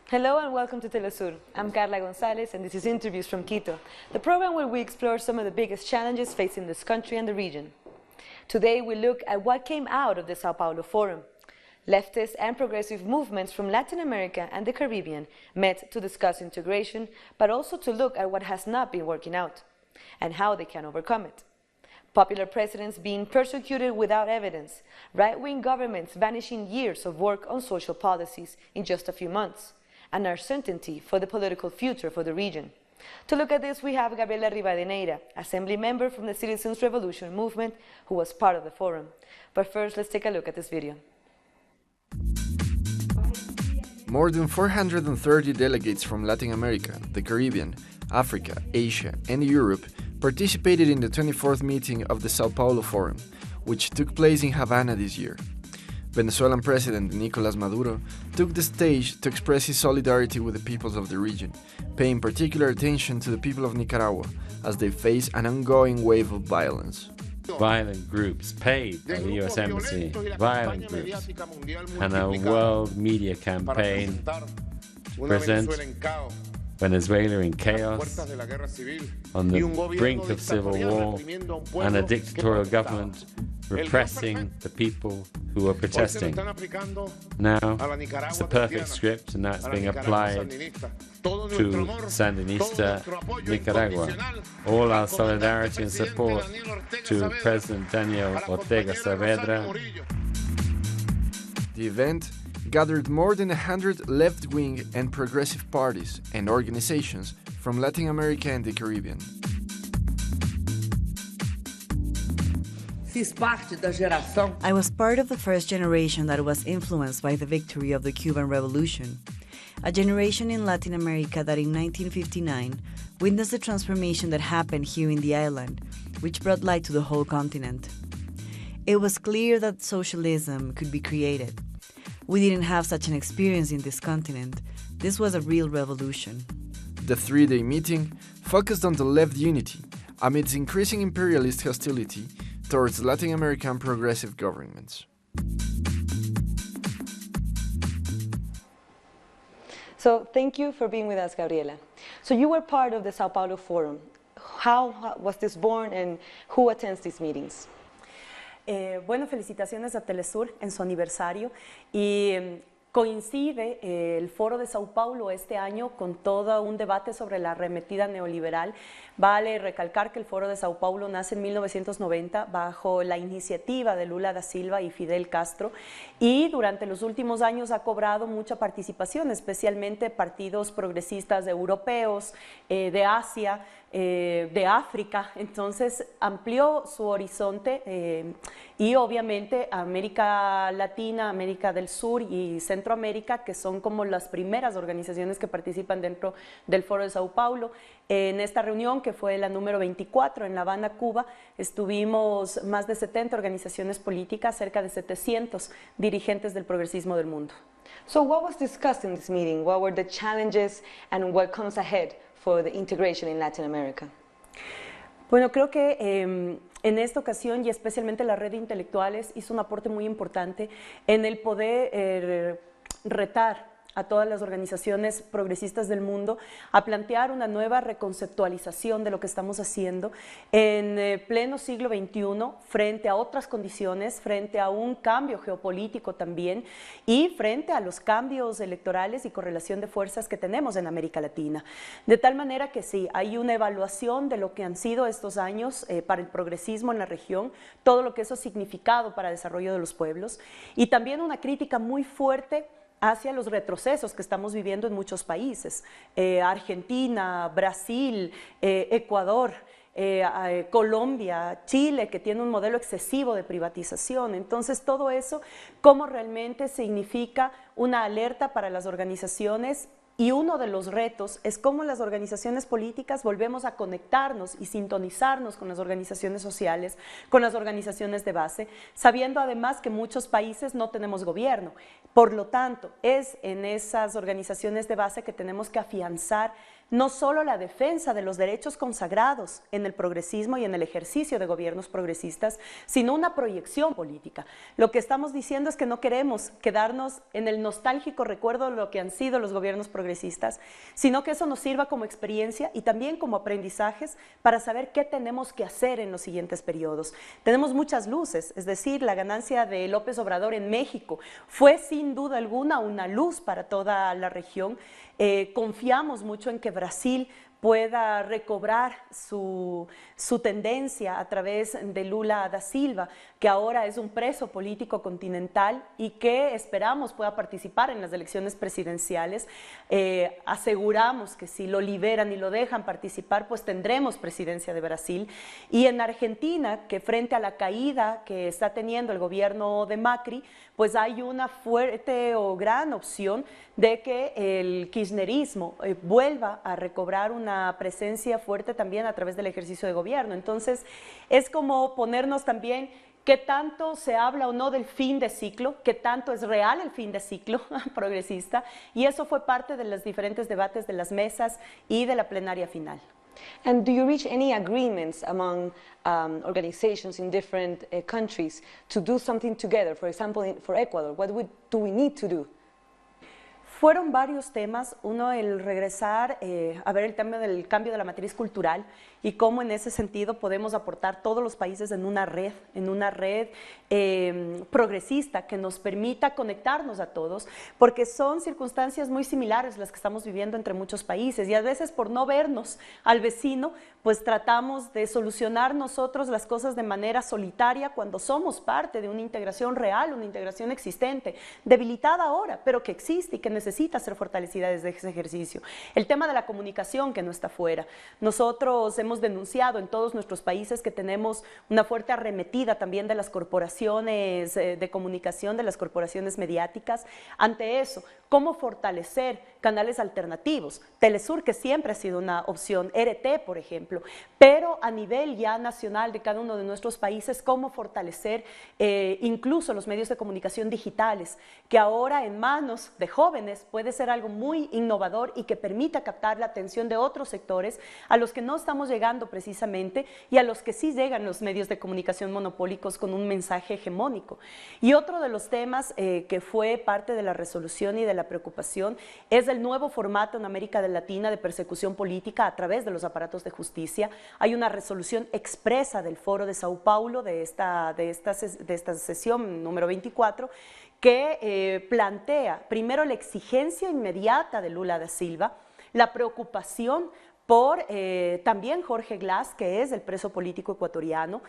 Hello and welcome to Telesur. I'm Carla Gonzalez and this is Interviews from Quito, the program where we explore some of the biggest challenges facing this country and the region. Today we look at what came out of the Sao Paulo Forum. Leftist and progressive movements from Latin America and the Caribbean met to discuss integration, but also to look at what has not been working out and how they can overcome it. Popular presidents being persecuted without evidence, right-wing governments vanishing years of work on social policies in just a few months, and uncertainty for the political future for the region. To look at this, we have Gabriela Rivadeneira, Assembly member from the Citizens' Revolution movement, who was part of the forum. But first, let's take a look at this video. More than 430 delegates from Latin America, the Caribbean, Africa, Asia, and Europe participated in the 24th meeting of the Sao Paulo Forum, which took place in Havana this year. Venezuelan President Nicolás Maduro took the stage to express his solidarity with the peoples of the region, paying particular attention to the people of Nicaragua as they face an ongoing wave of violence. Violent groups paid by the US Embassy, violent groups, and a world media campaign to present Venezuela in chaos, on the brink of civil war, and a dictatorial government repressing the people who were protesting. Now, it's the perfect script, and that's being applied to Sandinista Nicaragua. All our solidarity and support to President Daniel Ortega Saavedra. The event gathered more than 100 left-wing and progressive parties and organizations from Latin America and the Caribbean. I was part of the first generation that was influenced by the victory of the Cuban Revolution, a generation in Latin America that in 1959 witnessed the transformation that happened here in the island, which brought light to the whole continent. It was clear that socialism could be created. We didn't have such an experience in this continent. This was a real revolution. The three-day meeting focused on the left unity amidst increasing imperialist hostility towards Latin American progressive governments. So thank you for being with us, Gabriela. So you were part of the Sao Paulo Forum. How was this born and who attends these meetings? Bueno, felicitaciones a Telesur en su aniversario y coincide el Foro de Sao Paulo este año con todo un debate sobre la arremetida neoliberal. Vale recalcar que el Foro de Sao Paulo nace en 1990 bajo la iniciativa de Lula da Silva y Fidel Castro y durante los últimos años ha cobrado mucha participación, especialmente partidos progresistas europeos, de Asia, de África. Entonces amplió su horizonte y obviamente América Latina, América del Sur y Centroamérica, que son como las primeras organizaciones que participan dentro del Foro de Sao Paulo. En esta reunión, que fue la número 24 en La Habana, Cuba, estuvimos más de 70 organizaciones políticas, cerca de 700 dirigentes del progresismo del mundo. So what was discussed in this meeting? What were the challenges and what comes ahead for the integration in Latin America? Bueno, creo que en esta ocasión y especialmente la red de intelectuales hizo un aporte muy importante en el poder retar a todas las organizaciones progresistas del mundo a plantear una nueva reconceptualización de lo que estamos haciendo en pleno siglo XXI frente a otras condiciones, frente a un cambio geopolítico también y frente a los cambios electorales y correlación de fuerzas que tenemos en América Latina. De tal manera que sí, hay una evaluación de lo que han sido estos años para el progresismo en la región, todo lo que eso ha significado para el desarrollo de los pueblos y también una crítica muy fuerte hacia los retrocesos que estamos viviendo en muchos países, Argentina, Brasil, Ecuador, Colombia, Chile, que tiene un modelo excesivo de privatización. Entonces todo eso, cómo realmente significa una alerta para las organizaciones. Y uno de los retos es cómo las organizaciones políticas volvemos a conectarnos y sintonizarnos con las organizaciones sociales, con las organizaciones de base, sabiendo además que muchos países no tenemos gobierno. Por lo tanto, es en esas organizaciones de base que tenemos que afianzar no solo la defensa de los derechos consagrados en el progresismo y en el ejercicio de gobiernos progresistas, sino una proyección política. Lo que estamos diciendo es que no queremos quedarnos en el nostálgico recuerdo de lo que han sido los gobiernos progresistas, sino que eso nos sirva como experiencia y también como aprendizajes para saber qué tenemos que hacer en los siguientes periodos. Tenemos muchas luces, es decir, la ganancia de López Obrador en México fue sin duda alguna una luz para toda la región. Confiamos mucho en que Brasil pueda recobrar su tendencia a través de Lula da Silva, que ahora es un preso político continental y que esperamos pueda participar en las elecciones presidenciales. Aseguramos que si lo liberan y lo dejan participar, pues tendremos presidencia de Brasil. Y en Argentina, que frente a la caída que está teniendo el gobierno de Macri, pues hay una fuerte o gran opción de que el kirchnerismo vuelva a recobrar una presencia fuerte también a través del ejercicio de gobierno. Entonces, es como ponernos también qué tanto se habla o no del fin de ciclo, qué tanto es real el fin de ciclo progresista, y eso fue parte de los diferentes debates de las mesas y de la plenaria final. And do you reach any agreements among organizations in different countries to do something together? For example, for Ecuador, what do we need to do? Fueron varios temas, uno el regresar a ver el tema del cambio de la matriz cultural y cómo en ese sentido podemos aportar todos los países en una red progresista que nos permita conectarnos a todos, porque son circunstancias muy similares las que estamos viviendo entre muchos países y a veces por no vernos al vecino, pues tratamos de solucionar nosotros las cosas de manera solitaria cuando somos parte de una integración real, una integración existente, debilitada ahora, pero que existe y que necesita ser fortalecida desde ese ejercicio. El tema de la comunicación que no está fuera. Nosotros hemos denunciado en todos nuestros países que tenemos una fuerte arremetida también de las corporaciones de comunicación, de las corporaciones mediáticas. Ante eso, ¿cómo fortalecer canales alternativos? Telesur, que siempre ha sido una opción, RT, por ejemplo, pero a nivel ya nacional de cada uno de nuestros países, ¿cómo fortalecer incluso los medios de comunicación digitales, que ahora en manos de jóvenes puede ser algo muy innovador y que permita captar la atención de otros sectores a los que no estamos llegando precisamente y a los que sí llegan los medios de comunicación monopólicos con un mensaje hegemónico? Y otro de los temas que fue parte de la resolución y de la preocupación es el nuevo formato en América Latina de persecución política a través de los aparatos de justicia. Hay una resolución expresa del Foro de Sao Paulo de esta sesión número 24 que plantea primero la exigencia inmediata de Lula da Silva, la preocupación por también Jorge Glass, que es el preso político ecuatoriano,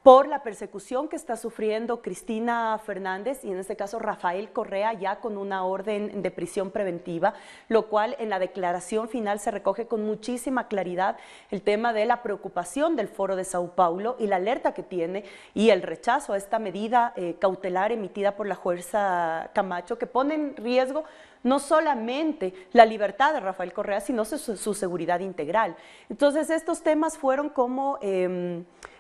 por la persecución que está sufriendo Cristina Fernández y en este caso Rafael Correa ya con una orden de prisión preventiva, lo cual en la declaración final se recoge con muchísima claridad el tema de la preocupación del Foro de Sao Paulo y la alerta que tiene y el rechazo a esta medida cautelar emitida por la jueza Camacho que pone en riesgo no solamente la libertad de Rafael Correa, sino su seguridad integral. Entonces estos temas fueron como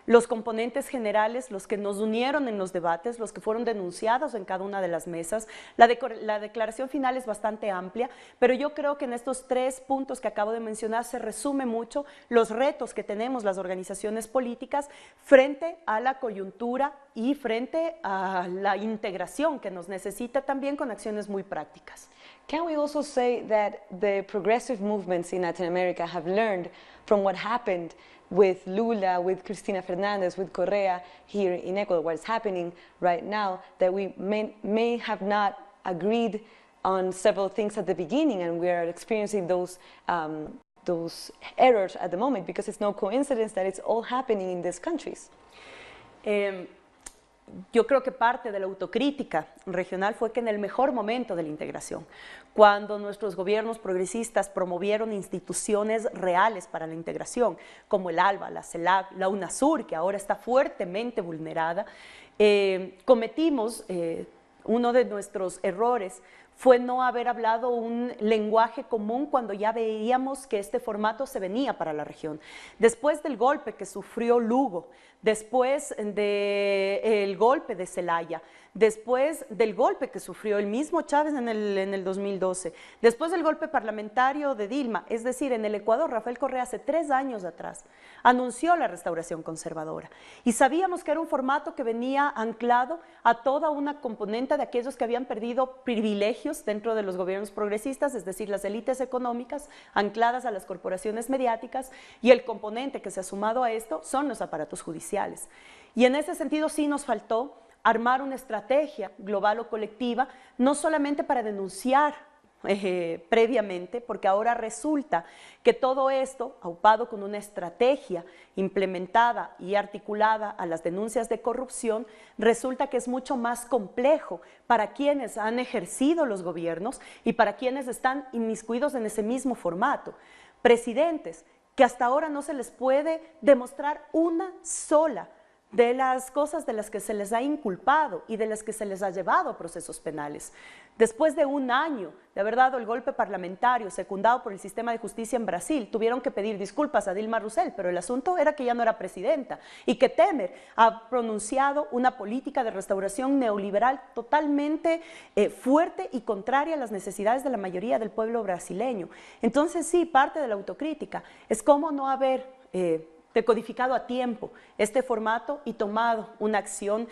los componentes generales, los que nos unieron en los debates, los que fueron denunciados en cada una de las mesas. La declaración final es bastante amplia, pero yo creo que en estos 3 puntos que acabo de mencionar se resume mucho los retos que tenemos las organizaciones políticas frente a la coyuntura y frente a la integración que nos necesita también con acciones muy prácticas. Can we also say that the progressive movements in Latin America have learned from what happened with Lula, with Cristina Fernández, with Correa here in Ecuador, what's happening right now, that we may have not agreed on several things at the beginning and we are experiencing those errors at the moment because it's no coincidence that it's all happening in these countries? Yo creo que parte de la autocrítica regional fue que en el mejor momento de la integración, cuando nuestros gobiernos progresistas promovieron instituciones reales para la integración, como el ALBA, la CELAC, la UNASUR, que ahora está fuertemente vulnerada, cometimos uno de nuestros errores fue no haber hablado un lenguaje común cuando ya veíamos que este formato se venía para la región. Después del golpe que sufrió Lugo, después del golpe de Zelaya, después del golpe que sufrió el mismo Chávez en el 2012, después del golpe parlamentario de Dilma, es decir, en el Ecuador, Rafael Correa hace 3 años atrás anunció la restauración conservadora y sabíamos que era un formato que venía anclado a toda una componente de aquellos que habían perdido privilegios dentro de los gobiernos progresistas, es decir, las élites económicas ancladas a las corporaciones mediáticas, y el componente que se ha sumado a esto son los aparatos judiciales. Y en ese sentido sí nos faltó armar una estrategia global o colectiva, no solamente para denunciar previamente, porque ahora resulta que todo esto, aupado con una estrategia implementada y articulada a las denuncias de corrupción, resulta que es mucho más complejo para quienes han ejercido los gobiernos y para quienes están inmiscuidos en ese mismo formato. Presidentes que hasta ahora no se les puede demostrar una sola de las cosas de las que se les ha inculpado y de las que se les ha llevado a procesos penales. Después de 1 año de haber dado el golpe parlamentario secundado por el sistema de justicia en Brasil, tuvieron que pedir disculpas a Dilma Rousseff, pero el asunto era que ya no era presidenta y que Temer ha pronunciado una política de restauración neoliberal totalmente fuerte y contraria a las necesidades de la mayoría del pueblo brasileño. Entonces sí, parte de la autocrítica es cómo no haber decodificado a tiempo este formato y tomado una acción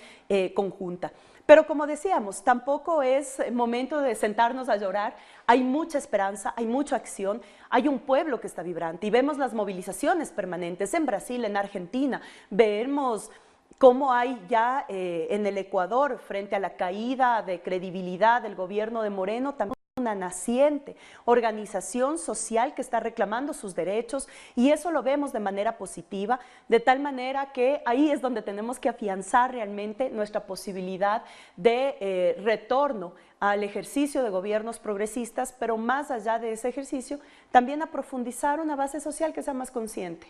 conjunta. Pero como decíamos, tampoco es momento de sentarnos a llorar, hay mucha esperanza, hay mucha acción, hay un pueblo que está vibrante y vemos las movilizaciones permanentes en Brasil, en Argentina, vemos cómo hay ya en el Ecuador, frente a la caída de credibilidad del gobierno de Moreno, también una naciente organización social que está reclamando sus derechos, y eso lo vemos de manera positiva, de tal manera que ahí es donde tenemos que afianzar realmente nuestra posibilidad de retorno al ejercicio de gobiernos progresistas, pero más allá de ese ejercicio, también a profundizar una base social que sea más consciente.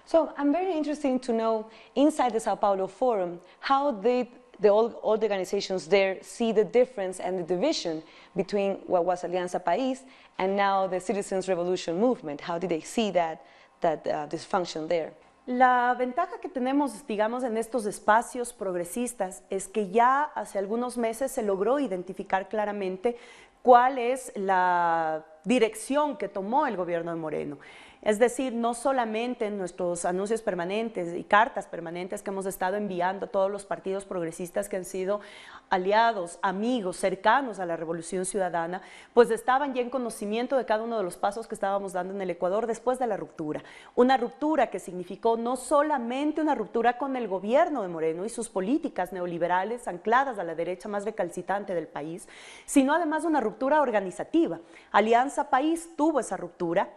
So I'm very interested to know, inside the Sao Paulo Forum, how did all the organizations there see the difference and the division between what was Alianza País and now the Citizens Revolution movement? How did they see that dysfunction there? La ventaja que tenemos, digamos, en estos espacios progresistas es que ya hace algunos meses se logró identificar claramente cuál es la dirección que tomó el gobierno de Moreno. Es decir, no solamente en nuestros anuncios permanentes y cartas permanentes que hemos estado enviando a todos los partidos progresistas que han sido aliados, amigos, cercanos a la Revolución Ciudadana, pues estaban ya en conocimiento de cada uno de los pasos que estábamos dando en el Ecuador después de la ruptura. Una ruptura que significó no solamente una ruptura con el gobierno de Moreno y sus políticas neoliberales ancladas a la derecha más recalcitrante del país, sino además una ruptura organizativa. Alianza País tuvo esa ruptura,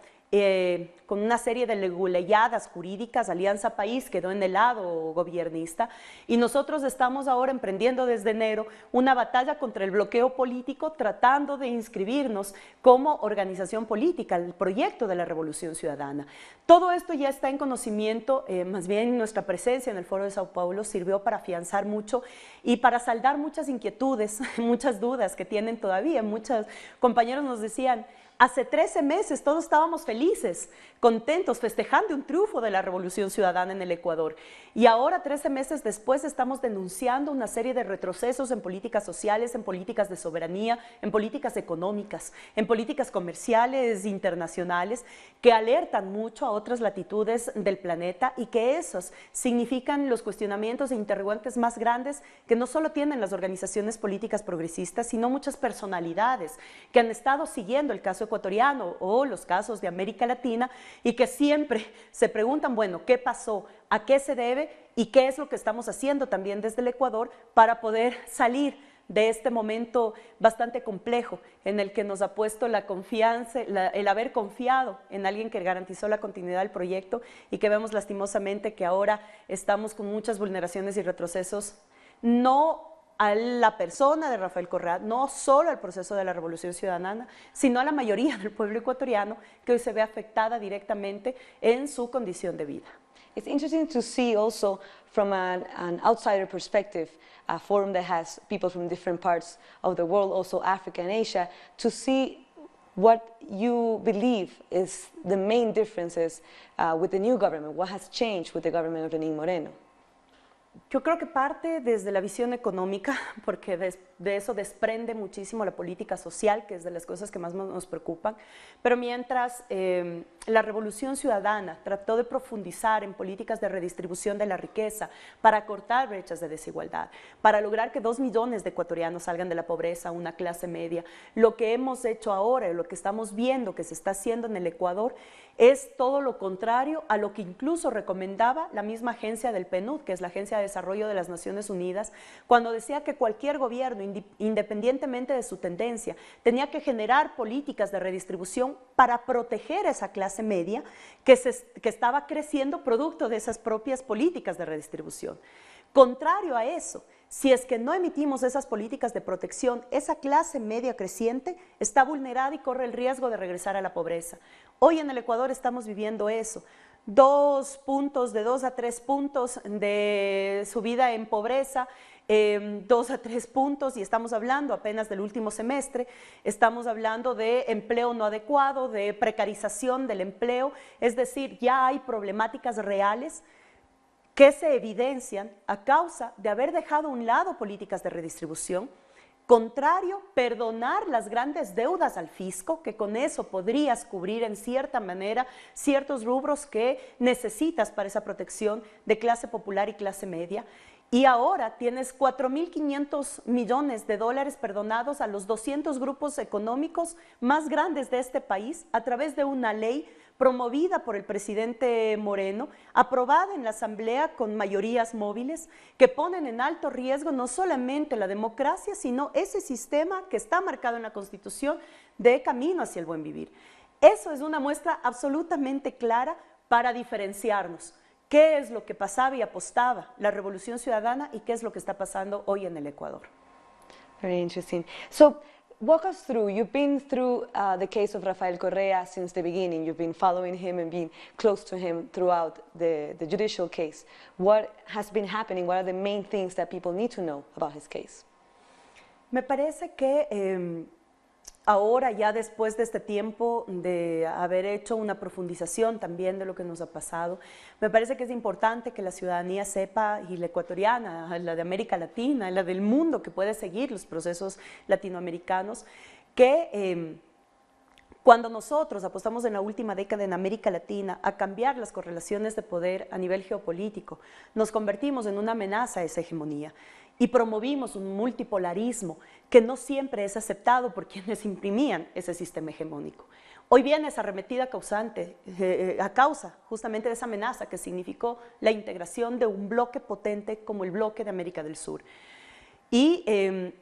con una serie de leguleyadas jurídicas. Alianza País quedó en el lado gobiernista y nosotros estamos ahora emprendiendo desde enero una batalla contra el bloqueo político, tratando de inscribirnos como organización política, el proyecto de la Revolución Ciudadana. Todo esto ya está en conocimiento, más bien nuestra presencia en el Foro de Sao Paulo sirvió para afianzar mucho y para saldar muchas inquietudes, muchas dudas que tienen todavía. Muchos compañeros nos decían: hace 13 meses todos estábamos felices, contentos, festejando un triunfo de la Revolución Ciudadana en el Ecuador. Y ahora, 13 meses después, estamos denunciando una serie de retrocesos en políticas sociales, en políticas de soberanía, en políticas económicas, en políticas comerciales internacionales, que alertan mucho a otras latitudes del planeta y que esos significan los cuestionamientos e interrogantes más grandes que no solo tienen las organizaciones políticas progresistas, sino muchas personalidades que han estado siguiendo el caso ecuatoriano o los casos de América Latina y que siempre se preguntan, bueno, ¿qué pasó? ¿A qué se debe? ¿Y qué es lo que estamos haciendo también desde el Ecuador para poder salir de este momento bastante complejo en el que nos ha puesto la confianza, el haber confiado en alguien que garantizó la continuidad del proyecto y que vemos lastimosamente que ahora estamos con muchas vulneraciones y retrocesos, no a la persona de Rafael Correa, no solo al proceso de la Revolución Ciudadana, sino a la mayoría del pueblo ecuatoriano que hoy se ve afectada directamente en su condición de vida. It's interesting to see also from an outsider perspective, a forum that has people from different parts of the world, also Africa and Asia, to see what you believe is the main differences with the new government. What has changed with the government of Lenín Moreno? Yo creo que parte desde la visión económica, porque de eso desprende muchísimo la política social, que es de las cosas que más nos preocupan, pero mientras la Revolución Ciudadana trató de profundizar en políticas de redistribución de la riqueza para cortar brechas de desigualdad, para lograr que 2 millones de ecuatorianos salgan de la pobreza a una clase media, lo que hemos hecho ahora, lo que estamos viendo que se está haciendo en el Ecuador, es todo lo contrario a lo que incluso recomendaba la misma agencia del PNUD, que es la Agencia de Desarrollo de las Naciones Unidas, cuando decía que cualquier gobierno, independientemente de su tendencia, tenía que generar políticas de redistribución para proteger a esa clase media que estaba creciendo producto de esas propias políticas de redistribución. Contrario a eso, si es que no emitimos esas políticas de protección, esa clase media creciente está vulnerada y corre el riesgo de regresar a la pobreza. Hoy en el Ecuador estamos viviendo eso. 2 puntos, de 2 a 3 puntos de subida en pobreza, 2 a 3 puntos, y estamos hablando apenas del último semestre, estamos hablando de empleo no adecuado, de precarización del empleo, es decir, ya hay problemáticas reales que se evidencian a causa de haber dejado a un lado políticas de redistribución. Contrario, perdonar las grandes deudas al fisco, que con eso podrías cubrir en cierta manera ciertos rubros que necesitas para esa protección de clase popular y clase media. Y ahora tienes 4.500 millones de dólares perdonados a los 200 grupos económicos más grandes de este país a través de una ley promovida por el presidente Moreno, aprobada en la Asamblea con mayorías móviles, que ponen en alto riesgo no solamente la democracia, sino ese sistema que está marcado en la Constitución de camino hacia el buen vivir. Eso es una muestra absolutamente clara para diferenciarnos. ¿Qué es lo que pasaba y apostaba la Revolución Ciudadana y qué es lo que está pasando hoy en el Ecuador? Very interesting. So, walk us through, you've been through the case of Rafael Correa since the beginning. You've been following him and being close to him throughout the judicial case. What has been happening? What are the main things that people need to know about his case? Me parece que ahora, ya después de este tiempo de haber hecho una profundización también de lo que nos ha pasado, me parece que es importante que la ciudadanía sepa, y la ecuatoriana, la de América Latina, la del mundo que puede seguir los procesos latinoamericanos, que cuando nosotros apostamos en la última década en América Latina a cambiar las correlaciones de poder a nivel geopolítico, nos convertimos en una amenaza a esa hegemonía y promovimos un multipolarismo que no siempre es aceptado por quienes imprimían ese sistema hegemónico. Hoy viene esa arremetida causante, a causa justamente de esa amenaza que significó la integración de un bloque potente como el bloque de América del Sur. Y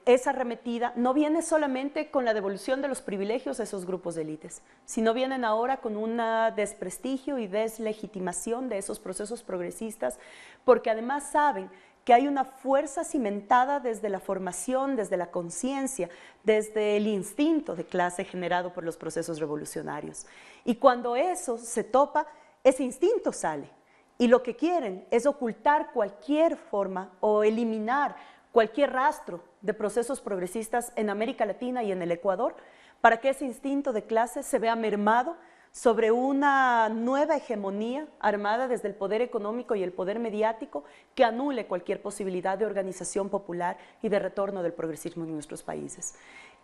esa arremetida no viene solamente con la devolución de los privilegios a esos grupos de élites, sino vienen ahora con un desprestigio y deslegitimación de esos procesos progresistas, porque además saben que hay una fuerza cimentada desde la formación, desde la conciencia, desde el instinto de clase generado por los procesos revolucionarios. Y cuando eso se topa, ese instinto sale. Y lo que quieren es ocultar cualquier forma o eliminar cualquier rastro de procesos progresistas en América Latina y en el Ecuador, para que ese instinto de clase se vea mermado sobre una nueva hegemonía armada desde el poder económico y el poder mediático que anule cualquier posibilidad de organización popular y de retorno del progresismo en nuestros países.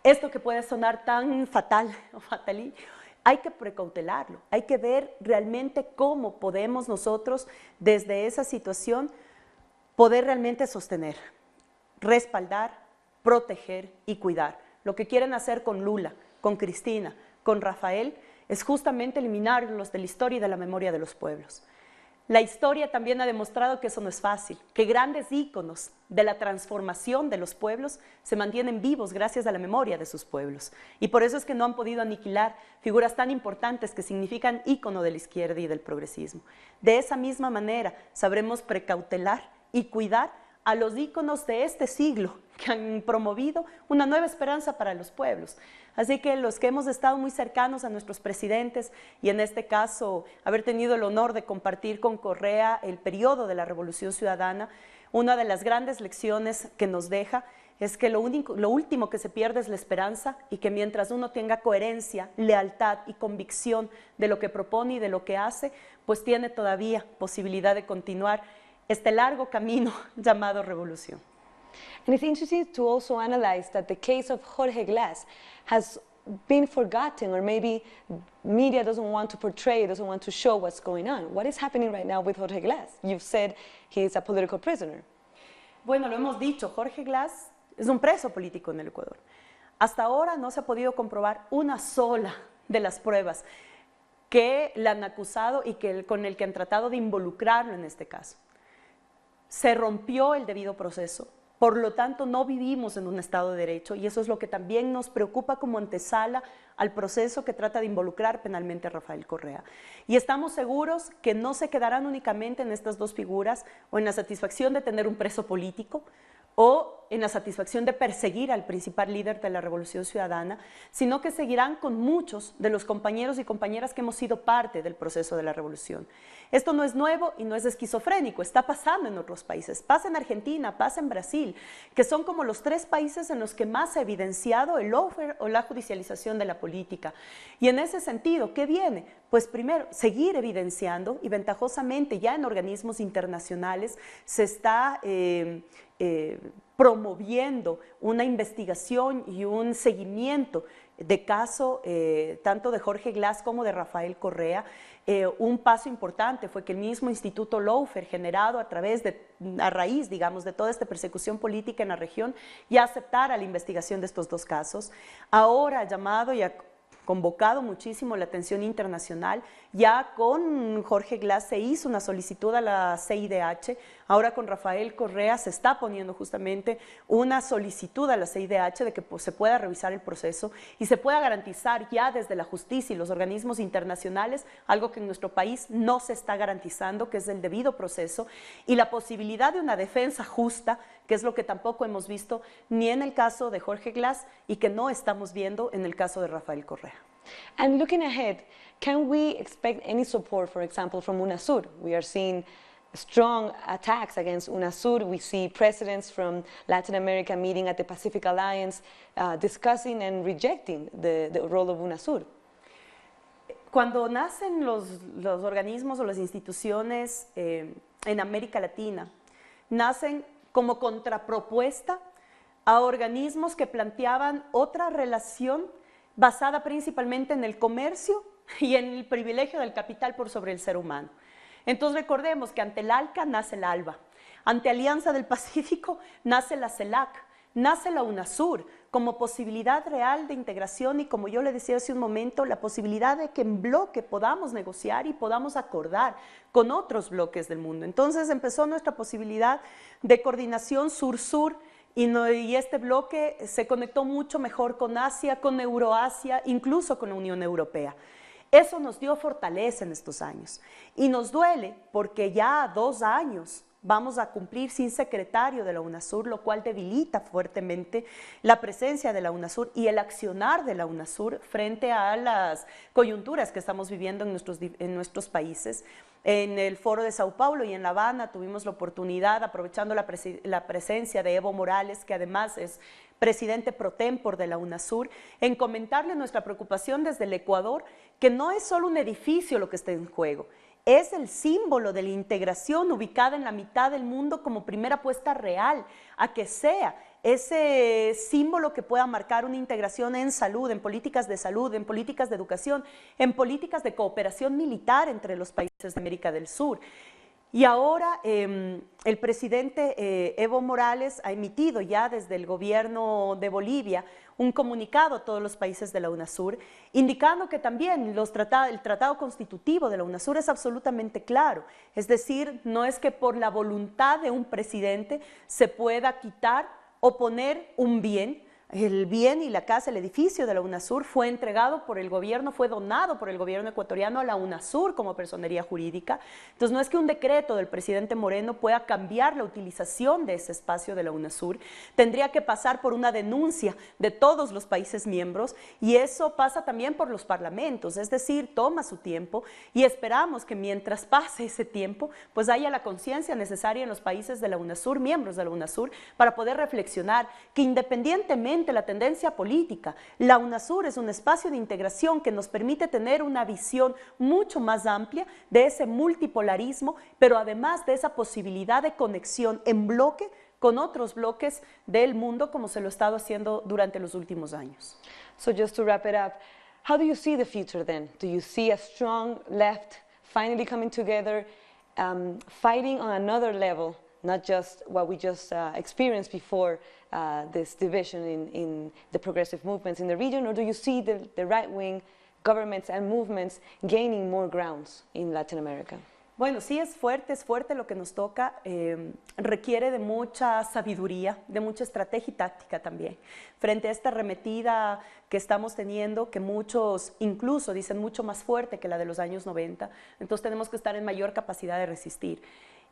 Esto que puede sonar tan fatal o fatalí, hay que precautelarlo, hay que ver realmente cómo podemos nosotros desde esa situación poder realmente sostener, respaldar, proteger y cuidar. Lo que quieren hacer con Lula, con Cristina, con Rafael, es justamente eliminarlos de la historia y de la memoria de los pueblos. La historia también ha demostrado que eso no es fácil, que grandes íconos de la transformación de los pueblos se mantienen vivos gracias a la memoria de sus pueblos. Y por eso es que no han podido aniquilar figuras tan importantes que significan ícono de la izquierda y del progresismo. De esa misma manera sabremos precautelar y cuidar a los íconos de este siglo que han promovido una nueva esperanza para los pueblos. Así que los que hemos estado muy cercanos a nuestros presidentes y en este caso haber tenido el honor de compartir con Correa el periodo de la Revolución Ciudadana, una de las grandes lecciones que nos deja es que lo último que se pierde es la esperanza y que mientras uno tenga coherencia, lealtad y convicción de lo que propone y de lo que hace, pues tiene todavía posibilidad de continuar este largo camino llamado revolución. And it's interesting to also analyze that the case of Jorge Glass has been forgotten, or maybe media doesn't want to portray, doesn't want to show what's going on. What is happening right now with Jorge Glass? You've said he's a political prisoner. Bueno, lo hemos dicho, Jorge Glass es un preso político en el Ecuador. Hasta ahora no se ha podido comprobar una sola de las pruebas que le han acusado y con el que han tratado de involucrarlo en este caso. Se rompió el debido proceso. Por lo tanto, no vivimos en un Estado de Derecho y eso es lo que también nos preocupa como antesala al proceso que trata de involucrar penalmente a Rafael Correa. Y estamos seguros que no se quedarán únicamente en estas dos figuras o en la satisfacción de tener un preso político o en la satisfacción de perseguir al principal líder de la Revolución Ciudadana, sino que seguirán con muchos de los compañeros y compañeras que hemos sido parte del proceso de la Revolución. Esto no es nuevo y no es esquizofrénico, está pasando en otros países, pasa en Argentina, pasa en Brasil, que son como los tres países en los que más se ha evidenciado el lawfare o la judicialización de la política. Y en ese sentido, ¿qué viene? Pues primero, seguir evidenciando y ventajosamente ya en organismos internacionales se está promoviendo una investigación y un seguimiento de caso tanto de Jorge Glass como de Rafael Correa. Un paso importante fue que el mismo Instituto Lawfare, generado a raíz, digamos, de toda esta persecución política en la región, ya aceptara la investigación de estos dos casos. Ahora ha llamado y ha convocado muchísimo la atención internacional. Ya con Jorge Glass se hizo una solicitud a la CIDH, ahora con Rafael Correa se está poniendo justamente una solicitud a la CIDH de que se pueda revisar el proceso y se pueda garantizar ya desde la justicia y los organismos internacionales algo que en nuestro país no se está garantizando, que es el debido proceso y la posibilidad de una defensa justa, que es lo que tampoco hemos visto ni en el caso de Jorge Glass y que no estamos viendo en el caso de Rafael Correa. And looking ahead, can we expect any support, for example, from UNASUR? We are seeing strong attacks against UNASUR. We see presidents from Latin America meeting at the Pacific Alliance, discussing and rejecting the role of UNASUR. Cuando nacen los organismos o las instituciones en América Latina, nacen como contrapropuesta a organismos que planteaban otra relación basada principalmente en el comercio y en el privilegio del capital por sobre el ser humano. Entonces recordemos que ante el ALCA nace la ALBA, ante Alianza del Pacífico nace la CELAC, nace la UNASUR como posibilidad real de integración y, como yo le decía hace un momento, la posibilidad de que en bloque podamos negociar y podamos acordar con otros bloques del mundo. Entonces empezó nuestra posibilidad de coordinación sur-sur y este bloque se conectó mucho mejor con Asia, con Euroasia, incluso con la Unión Europea. Eso nos dio fortaleza en estos años y nos duele porque ya 2 años vamos a cumplir sin secretario de la UNASUR, lo cual debilita fuertemente la presencia de la UNASUR y el accionar de la UNASUR frente a las coyunturas que estamos viviendo en nuestros países. En el Foro de Sao Paulo y en La Habana tuvimos la oportunidad, aprovechando la presencia de Evo Morales, que además es presidente pro tempore de la UNASUR, en comentarle nuestra preocupación desde el Ecuador, que no es solo un edificio lo que está en juego, es el símbolo de la integración ubicada en la mitad del mundo como primera apuesta real a que sea ese símbolo que pueda marcar una integración en salud, en políticas de salud, en políticas de educación, en políticas de cooperación militar entre los países de América del Sur. Y ahora el presidente Evo Morales ha emitido ya desde el gobierno de Bolivia un comunicado a todos los países de la UNASUR, indicando que también el tratado constitutivo de la UNASUR es absolutamente claro. Es decir, no es que por la voluntad de un presidente se pueda quitar o poner un bien el bien y la casa, el edificio de la UNASUR fue entregado por el gobierno, fue donado por el gobierno ecuatoriano a la UNASUR como personería jurídica. Entonces no es que un decreto del presidente Moreno pueda cambiar la utilización de ese espacio de la UNASUR, tendría que pasar por una denuncia de todos los países miembros y eso pasa también por los parlamentos, es decir, toma su tiempo y esperamos que mientras pase ese tiempo, pues haya la conciencia necesaria en los países de la UNASUR, miembros de la UNASUR, para poder reflexionar que independientemente de la tendencia política, la UNASUR es un espacio de integración que nos permite tener una visión mucho más amplia de ese multipolarismo, pero además de esa posibilidad de conexión en bloque con otros bloques del mundo como se lo ha estado haciendo durante los últimos años. So just to wrap it up, how do you see the future then? Do you see a strong left finally coming together, fighting on another level, not just what we just experienced before this division in the progressive movements in the region, or do you see the right-wing governments and movements gaining more grounds in Latin America? Bueno, sí es fuerte lo que nos toca, requiere de mucha sabiduría, de mucha estrategia y táctica también. Frente a esta arremetida que estamos teniendo, que muchos incluso dicen mucho más fuerte que la de los años 90, entonces tenemos que estar en mayor capacidad de resistir.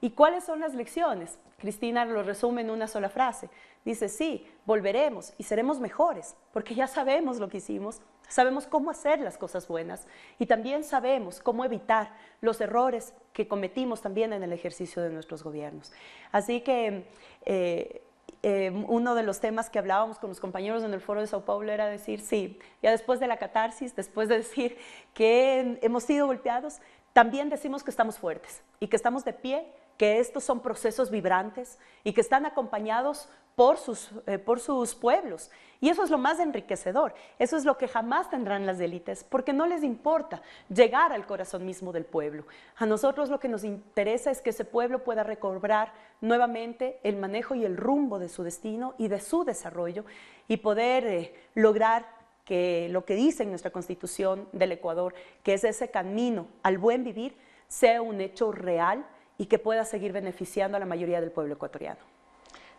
¿Y cuáles son las lecciones? Cristina lo resume en una sola frase. Dice, sí, volveremos y seremos mejores, porque ya sabemos lo que hicimos, sabemos cómo hacer las cosas buenas y también sabemos cómo evitar los errores que cometimos también en el ejercicio de nuestros gobiernos. Así que uno de los temas que hablábamos con los compañeros en el Foro de Sao Paulo era decir, sí, ya después de la catarsis, después de decir que hemos sido golpeados, también decimos que estamos fuertes y que estamos de pie, que estos son procesos vibrantes y que están acompañados por sus pueblos. Y eso es lo más enriquecedor, eso es lo que jamás tendrán las élites, porque no les importa llegar al corazón mismo del pueblo. A nosotros lo que nos interesa es que ese pueblo pueda recobrar nuevamente el manejo y el rumbo de su destino y de su desarrollo y poder lograr que lo que dice en nuestra Constitución del Ecuador, que es ese camino al buen vivir, sea un hecho real y que pueda seguir beneficiando a la mayoría del pueblo ecuatoriano.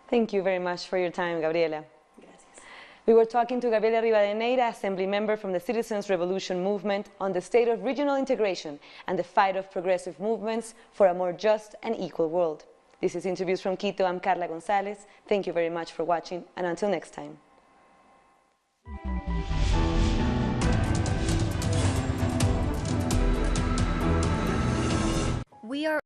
Thank you very much for your time, Gabriela. Gracias. We were talking to Gabriela Rivadeneira, Assembly Member from the Citizens Revolution Movement, on the state of regional integration and the fight of progressive movements for a more just and equal world. This is Interviews from Quito. I'm Carla Gonzalez. Thank you very much for watching, and until next time. We are